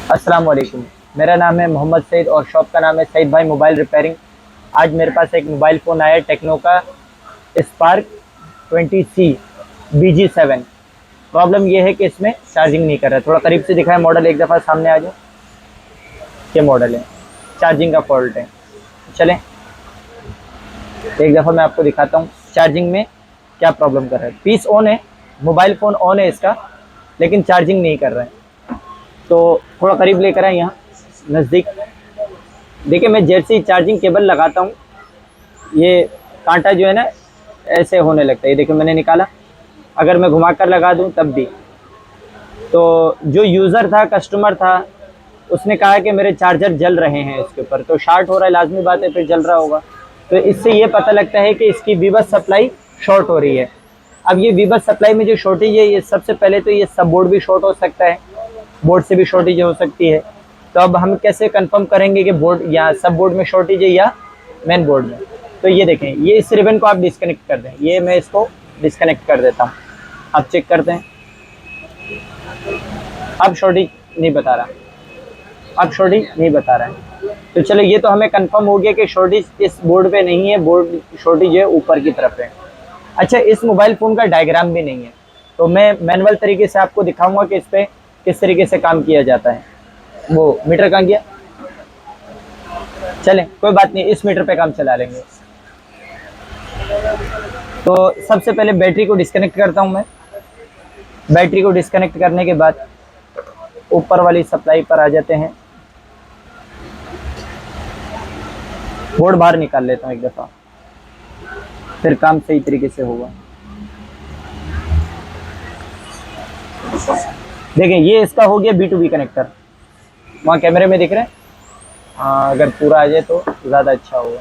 अस्सलाम वालेकुम। मेरा नाम है मोहम्मद सईद और शॉप का नाम है सईद भाई मोबाइल रिपेयरिंग। आज मेरे पास एक मोबाइल फ़ोन आया है टेक्नो का स्पार्क 20C BG7। प्रॉब्लम ये है कि इसमें चार्जिंग नहीं कर रहा है। थोड़ा करीब से दिखाएं मॉडल, एक दफ़ा सामने आ जाओ। ये मॉडल है, चार्जिंग का फॉल्ट है। चलें एक दफ़ा मैं आपको दिखाता हूँ चार्जिंग में क्या प्रॉब्लम कर रहा है। पीस ऑन है, मोबाइल फ़ोन ऑन है इसका, लेकिन चार्जिंग नहीं कर रहा है। तो थोड़ा करीब लेकर आए यहाँ नज़दीक। देखिए मैं जैसे ही चार्जिंग केबल लगाता हूँ ये कांटा जो है ना ऐसे होने लगता है। ये देखिए मैंने निकाला, अगर मैं घुमा कर लगा दूँ तब भी। तो जो यूज़र था, कस्टमर था, उसने कहा कि मेरे चार्जर जल रहे हैं इसके ऊपर, तो शार्ट हो रहा है, लाजमी बात है फिर जल रहा होगा। तो इससे ये पता लगता है कि इसकी वीबस सप्लाई शॉर्ट हो रही है। अब ये वीबस सप्लाई में जो शॉर्टेज है, ये सबसे पहले तो ये सब बोर्ड भी शॉर्ट हो सकता है, बोर्ड से भी शॉर्टेज हो सकती है। तो अब हम कैसे कंफर्म करेंगे कि बोर्ड या सब बोर्ड में शॉर्टेज है या मेन बोर्ड में? तो ये देखें, ये इस रिबन को आप डिस्कनेक्ट कर दें। ये मैं इसको डिस्कनेक्ट कर देता हूँ, आप चेक करते हैं। अब शॉर्टेज नहीं बता रहा, अब शॉर्टेज नहीं बता रहा है। तो चलो ये तो हमें कंफर्म हो गया कि शॉर्टेज इस बोर्ड पे नहीं है, बोर्ड शॉर्टेज है ऊपर की तरफ है। अच्छा, इस मोबाइल फ़ोन का डायग्राम भी नहीं है, तो मैं मैनुअल तरीके से आपको दिखाऊंगा कि इस पर किस तरीके से काम किया जाता है। वो मीटर कहाँ गया? चलें कोई बात नहीं, इस मीटर पे काम चला लेंगे। तो सबसे पहले बैटरी को डिस्कनेक्ट करता हूँ मैं। बैटरी को डिस्कनेक्ट करने के बाद ऊपर वाली सप्लाई पर आ जाते हैं। बोर्ड बाहर निकाल लेता हूँ एक दफ़ा, फिर काम सही तरीके से होगा। देखें ये इसका हो गया B2B कनेक्टर, वहाँ कैमरे में दिख रहे हैं। हाँ, अगर पूरा आ जाए तो ज़्यादा अच्छा होगा।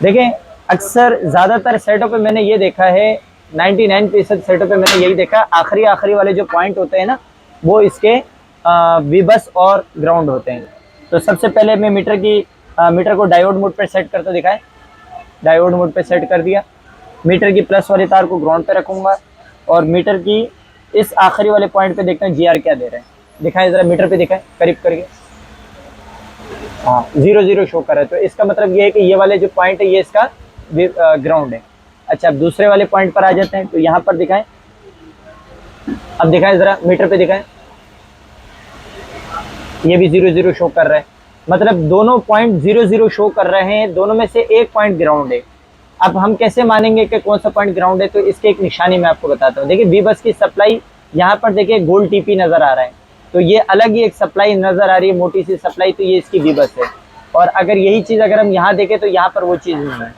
देखें अक्सर ज़्यादातर सेटों पे मैंने ये देखा है, 99% सेटों पे मैंने यही देखा, आखिरी वाले जो पॉइंट होते हैं ना, वो इसके वीबस और ग्राउंड होते हैं। तो सबसे पहले मैं मीटर को डायोड मोड पर सेट करते दिखाएं। डायोड मोड पे सेट कर दिया। मीटर की प्लस वाली तार को ग्राउंड पे रखूँगा और मीटर की इस आखिरी वाले पॉइंट पे देखते हैं GR क्या दे रहे हैं। दिखाएं ज़रा, मीटर पे दिखाएं करीब करके। हाँ 0 शो कर रहा है, तो इसका मतलब ये है कि ये वाले जो पॉइंट है ये इसका ग्राउंड है। अच्छा, अब दूसरे वाले पॉइंट पर आ जाते हैं, तो यहाँ पर दिखाएं। अब दिखाएं ज़रा, मीटर पे दिखाएं, ये भी 0 शो कर रहा है। मतलब दोनों पॉइंट 0 शो कर रहे हैं, दोनों में से एक पॉइंट ग्राउंड है। अब हम कैसे मानेंगे कि कौन सा पॉइंट ग्राउंड है? तो इसके एक निशानी मैं आपको बताता हूँ। देखिए वीबस की सप्लाई यहाँ पर देखिए गोल्ड TP नज़र आ रहा है, तो ये अलग ही एक सप्लाई नज़र आ रही है, मोटी सी सप्लाई, तो ये इसकी वीबस है। और अगर यही चीज़ अगर हम यहाँ देखें तो यहाँ पर वो चीज़ नहीं है।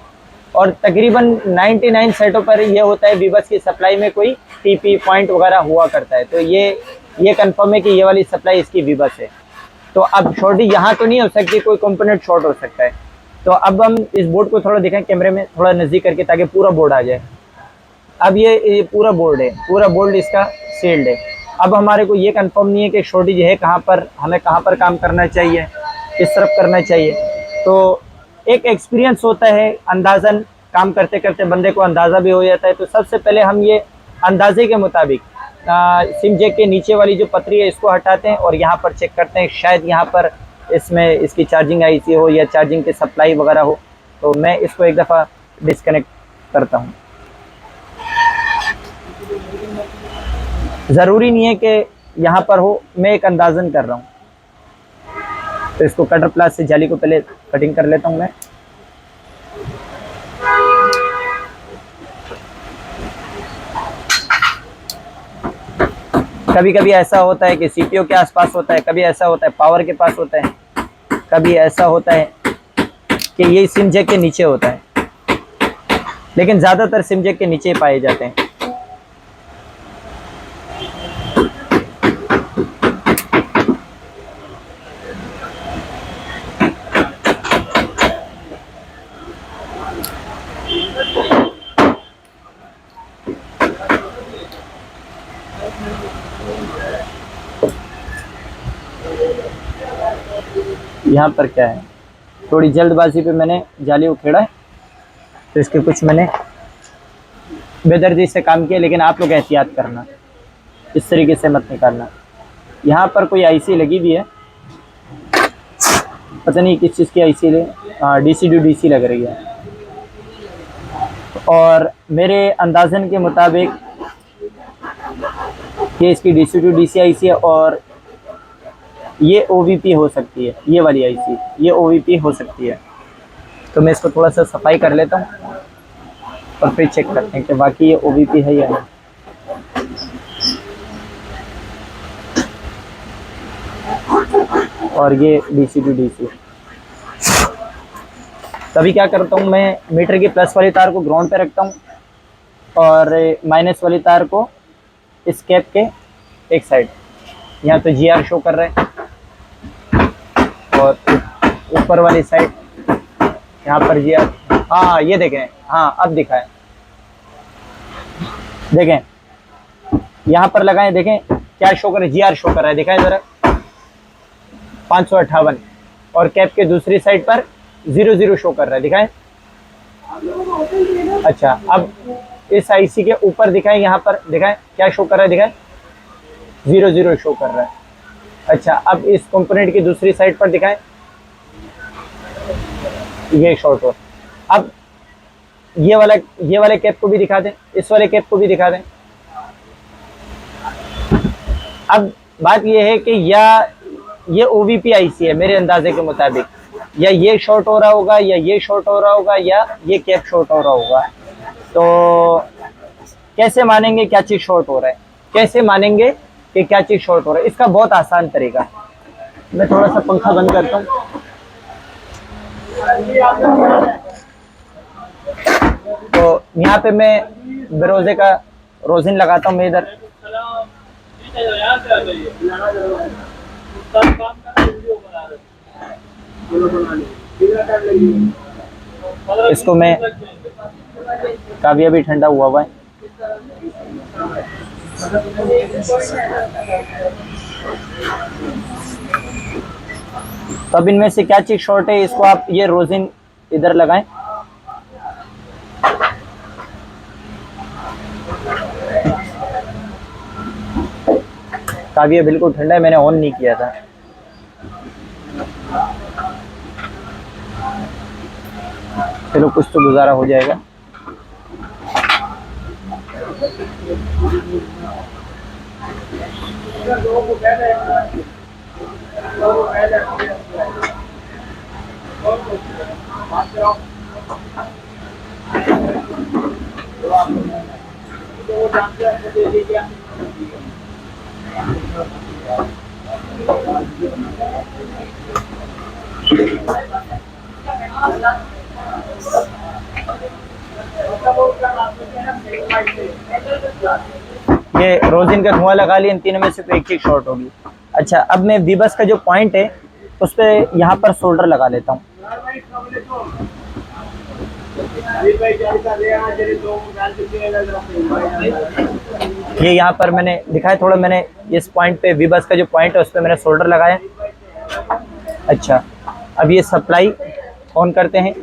और तकरीबन 99 सेटों पर ये होता है, वीबस की सप्लाई में कोई TP पॉइंट वगैरह हुआ करता है। तो ये कंफर्म है कि ये वाली सप्लाई इसकी वीबस है। तो अब शॉर्टेज यहाँ तो नहीं हो सकती, कोई कंपोनेंट शॉर्ट हो सकता है। तो अब हम इस बोर्ड को थोड़ा दिखाएं कैमरे में, थोड़ा नज़दीक करके, ताकि पूरा बोर्ड आ जाए। अब ये पूरा बोर्ड है, पूरा बोर्ड इसका सील्ड है। अब हमारे को ये कंफर्म नहीं है कि शॉर्टेज है कहाँ पर, हमें कहाँ पर काम करना चाहिए, किस तरफ करना चाहिए। तो एक एक्सपीरियंस होता है, अंदाज़न काम करते करते बंदे को अंदाज़ा भी हो जाता है। तो सबसे पहले हम ये अंदाजे के मुताबिक सिम जैक के नीचे वाली जो पतरी है इसको हटाते हैं और यहाँ पर चेक करते हैं, शायद यहाँ पर इसमें इसकी चार्जिंग IC हो या चार्जिंग की सप्लाई वगैरह हो। तो मैं इसको एक दफ़ा डिस्कनेक्ट करता हूँ। ज़रूरी नहीं है कि यहाँ पर हो, मैं एक अंदाज़न कर रहा हूँ। तो इसको कटर प्लास से जाली को पहले कटिंग कर लेता हूँ मैं। कभी कभी ऐसा होता है कि CPU के आसपास होता है, कभी ऐसा होता है पावर के पास होता है, कभी ऐसा होता है कि ये सिम जैक के नीचे होता है, लेकिन ज़्यादातर सिम जैक के नीचे पाए जाते हैं। यहाँ पर क्या है, थोड़ी जल्दबाजी पे मैंने जाली उखेड़ा है, तो इसके कुछ मैंने बेदर्दी से काम किया, लेकिन आप लोग एहतियात करना, इस तरीके से मत निकालना। यहाँ पर कोई IC लगी हुई है, पता नहीं किस चीज़ की आईसी है, DC टू DC लग रही है। और मेरे अंदाज़न के मुताबिक ये इसकी DC टू DC आईसी है, और ये OVP हो सकती है, ये वाली आईसी ये OVP हो सकती है। तो मैं इसको थोड़ा सा सफाई कर लेता हूँ और फिर चेक करते हैं कि बाकी ये OVP है या नहीं। और ये DC टू DC। तभी क्या करता हूँ, मैं मीटर की प्लस वाली तार को ग्राउंड पे रखता हूँ और माइनस वाली तार को इस कैप के एक साइड, यहाँ तो GR शो कर रहा है, और ऊपर वाली साइड यहाँ पर GR। हाँ ये देखें, हाँ अब दिखा है, देखें यहाँ पर लगाएं, देखें क्या शो कर रहा है, GR शो कर रहा है, दिखाएं ज़रा 558। और कैप के दूसरी साइड पर 00 शो कर रहा है, दिखाएं। अच्छा अब इस आईसी के ऊपर दिखाएं, यहाँ पर दिखाएं क्या शो कर रहा है, दिखाएं 00 शो कर रहा है। अच्छा अब इस कंपोनेंट की दूसरी साइड पर दिखाएं, ये शॉर्ट हो। अब ये वाले कैप को भी दिखा दें, इस वाले कैप को भी दिखा दें। अब बात ये है कि या ये OVP आईसी है मेरे अंदाजे के मुताबिक, या ये शॉर्ट हो रहा होगा, या ये शॉर्ट हो रहा होगा, या ये कैप शॉर्ट हो रहा होगा। तो कैसे मानेंगे क्या चीज़ शॉर्ट हो रहा है, कैसे मानेंगे कि क्या चीज़ शॉर्ट हो रहा है? इसका बहुत आसान तरीका, मैं थोड़ा सा पंखा बंद करता हूँ। तो यहाँ पे मैं बेरोजे का रोजिन लगाता हूँ मैं इधर। इसको मैं, काव्या भी ठंडा हुआ है। तो अब इनमें से क्या चीज शॉर्ट है, इसको आप ये रोजिन इधर लगाएं। काव्य बिल्कुल ठंडा है, मैंने ऑन नहीं किया था। चलो कुछ तो गुजारा हो जाएगा। ये रोजिन का धुआं लगा लिया, इन तीनों में सिर्फ एक चीज शॉर्ट होगी। अच्छा अब मैं वीबस का जो पॉइंट है उस पर यहाँ पर सोल्डर लगा लेता हूँ। ये यहाँ पर मैंने दिखाया थोड़ा, मैंने इस पॉइंट पे वीबस का जो पॉइंट है उस पर मैंने सोल्डर लगाया। अच्छा अब ये सप्लाई ऑन करते हैं,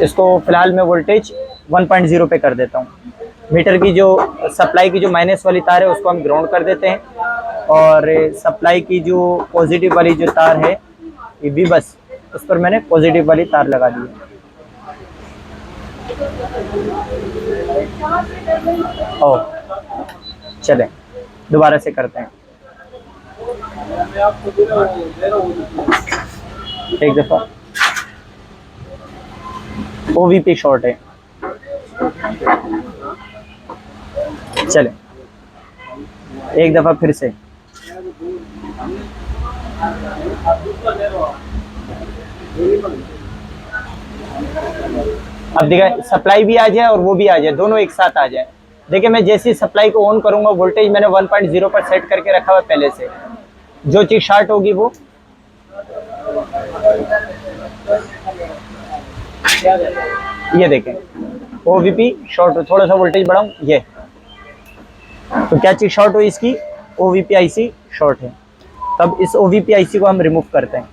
इसको फिलहाल मैं वोल्टेज 1.0 पे कर देता हूँ। मीटर की जो सप्लाई की जो माइनस वाली तार है उसको हम ग्राउंड कर देते हैं, और सप्लाई की जो पॉजिटिव वाली जो तार है ये भी बस उस पर मैंने पॉजिटिव वाली तार लगा दी है। ओ चलें दोबारा से करते हैं एक दफ़ा। OVP शॉर्ट है, चले एक दफा फिर से। अब देखा सप्लाई भी आ जाए और वो भी आ जाए, दोनों एक साथ आ जाए। देखिए मैं जैसे ही सप्लाई को ऑन करूंगा, वोल्टेज मैंने 1.0 पर सेट करके रखा हुआ पहले से, जो चीज शॉर्ट होगी वो ये देखें OVP शॉर्ट। थोड़ा सा वोल्टेज बढ़ाऊं, ये तो क्या चीज शॉर्ट हुई, इसकी OVP IC शॉर्ट है। तब इस OVP IC को हम रिमूव करते हैं।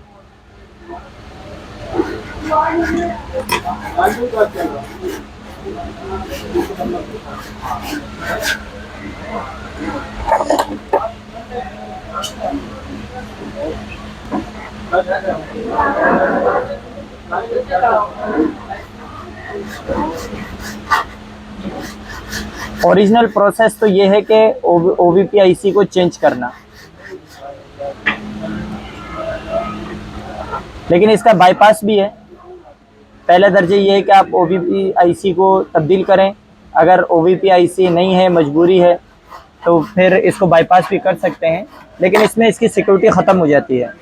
ओरिजिनल प्रोसेस तो ये है कि ओवीपी आईसी को चेंज करना, लेकिन इसका बाईपास भी है। पहला दर्जे ये है कि आप ओवीपी आईसी को तब्दील करें। अगर ओवीपी आईसी नहीं है, मजबूरी है, तो फिर इसको बाईपास भी कर सकते हैं, लेकिन इसमें इसकी सिक्योरिटी ख़त्म हो जाती है।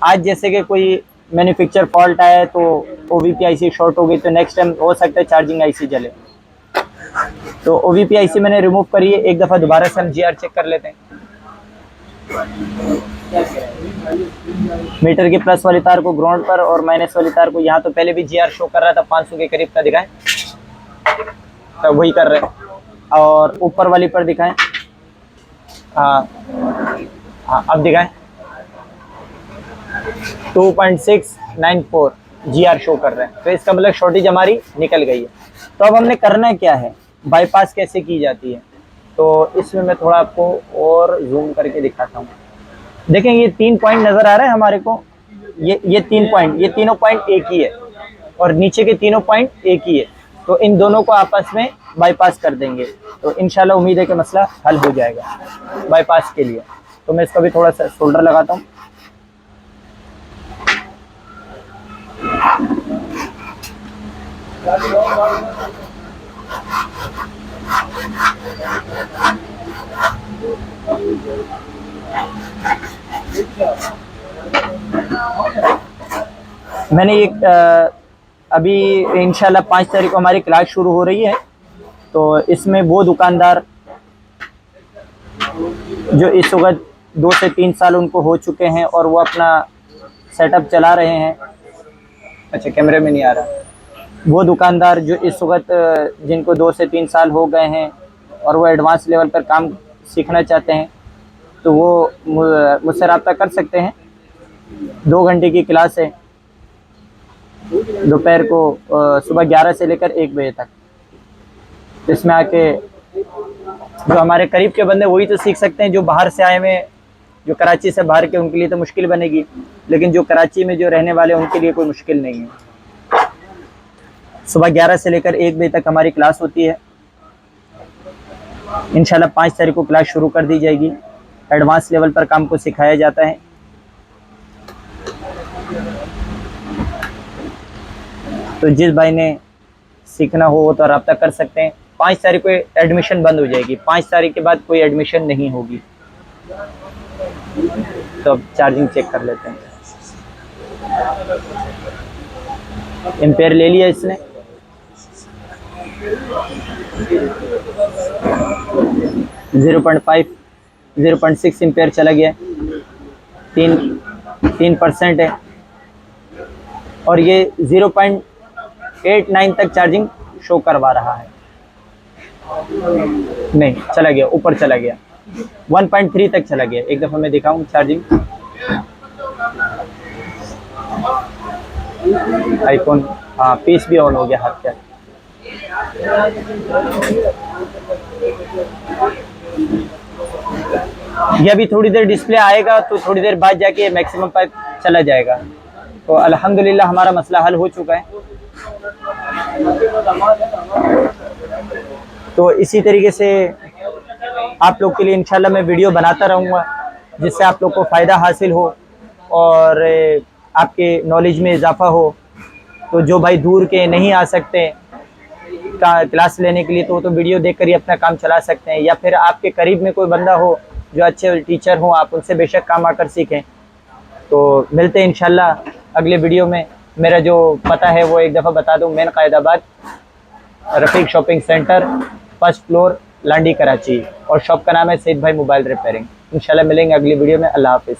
आज जैसे कि कोई मैन्युफैक्चर फॉल्ट आया है तो ओवीपी आईसी शॉर्ट हो गई, तो नेक्स्ट टाइम हो सकता है चार्जिंग आईसी जले। तो ओवीपी आईसी मैंने रिमूव करी है। एक दफ़ा दोबारा से हम जीआर चेक कर लेते हैं। मीटर के प्लस वाली तार को ग्राउंड पर और माइनस वाली तार को, यहाँ तो पहले भी जीआर शो कर रहा था 500 के करीब का दिखाएं, तो वही कर रहे हैं। और ऊपर वाली पर दिखाएं, हाँ हाँ अब दिखाएं 2.694 जीआर शो कर रहे हैं, तो इसका मतलब शॉर्टेज हमारी निकल गई है। तो अब हमने करना क्या है, बाईपास कैसे की जाती है, तो इसमें मैं थोड़ा आपको और जूम करके दिखाता हूँ। देखें ये 3 पॉइंट नज़र आ रहा है हमारे को, ये 3 पॉइंट, ये तीनों पॉइंट एक ही है और नीचे के तीनों पॉइंट एक ही है, तो इन दोनों को आपस में बाईपास कर देंगे, तो इंशाल्लाह उम्मीद है कि मसला हल हो जाएगा बाईपास के लिए। तो मैं इसका भी थोड़ा सा सोल्डर लगाता हूँ। मैंने एक अभी इंशाल्लाह 5 तारीख को हमारी क्लास शुरू हो रही है, तो इसमें वो दुकानदार जो इस वक्त 2 से 3 साल उनको हो चुके हैं और वो अपना सेटअप चला रहे हैं, अच्छा कैमरे में नहीं आ रहा, वो दुकानदार जो इस वक्त जिनको 2 से 3 साल हो गए हैं और वो एडवांस लेवल पर काम सीखना चाहते हैं, तो वो मुझसे रब्ता कर सकते हैं। 2 घंटे की क्लास है, दोपहर को सुबह 11 से लेकर 1 बजे तक। इसमें आके जो हमारे करीब के बंदे वही तो सीख सकते हैं, जो बाहर से आए हुए, जो कराची से बाहर के, उनके लिए तो मुश्किल बनेगी, लेकिन जो कराची में जो रहने वाले उनके लिए कोई मुश्किल नहीं है। सुबह 11 से लेकर 1 बजे तक हमारी क्लास होती है। इंशाल्लाह 5 तारीख को क्लास शुरू कर दी जाएगी। एडवांस लेवल पर काम को सिखाया जाता है। तो जिस भाई ने सीखना हो वो तो रब्ता कर सकते हैं। 5 तारीख को एडमिशन बंद हो जाएगी, 5 तारीख के बाद कोई एडमिशन नहीं होगी। तो अब चार्जिंग चेक कर लेते हैं। एम्पेयर ले लिया इसने, 0.5 0.6 एम्पेयर चला गया, 3% है, और ये 0.89 तक चार्जिंग शो करवा रहा है। नहीं चला गया, ऊपर चला गया, 1.3 तक चला गया। एक दफ़ा मैं दिखाऊं चार्जिंग, आईकॉन, हाँ पीस भी ऑन हो गया हाथ का। ये अभी थोड़ी देर डिस्प्ले आएगा तो थोड़ी देर बाद जाके मैक्सिमम पाइप चला जाएगा। तो अल्हम्दुलिल्लाह हमारा मसला हल हो चुका है। तो इसी तरीके से आप लोग के लिए इंशाल्लाह मैं वीडियो बनाता रहूँगा, जिससे आप लोग को फ़ायदा हासिल हो और आपके नॉलेज में इजाफ़ा हो। तो जो भाई दूर के नहीं आ सकते क्लास लेने के लिए, तो वीडियो देखकर ही अपना काम चला सकते हैं, या फिर आपके करीब में कोई बंदा हो जो अच्छे टीचर हो, आप उनसे बेशक काम आकर सीखें। तो मिलते हैं इंशाल्लाह अगले वीडियो में। मेरा जो पता है वो एक दफ़ा बता दूं, main Qaidabad, Rafiq shopping center, 1st floor, Landhi Karachi, और शॉप का नाम है सईद भाई मोबाइल रिपेयरिंग। इंशाल्लाह मिलेंगे अगली वीडियो में। अल्लाह हाफिज़।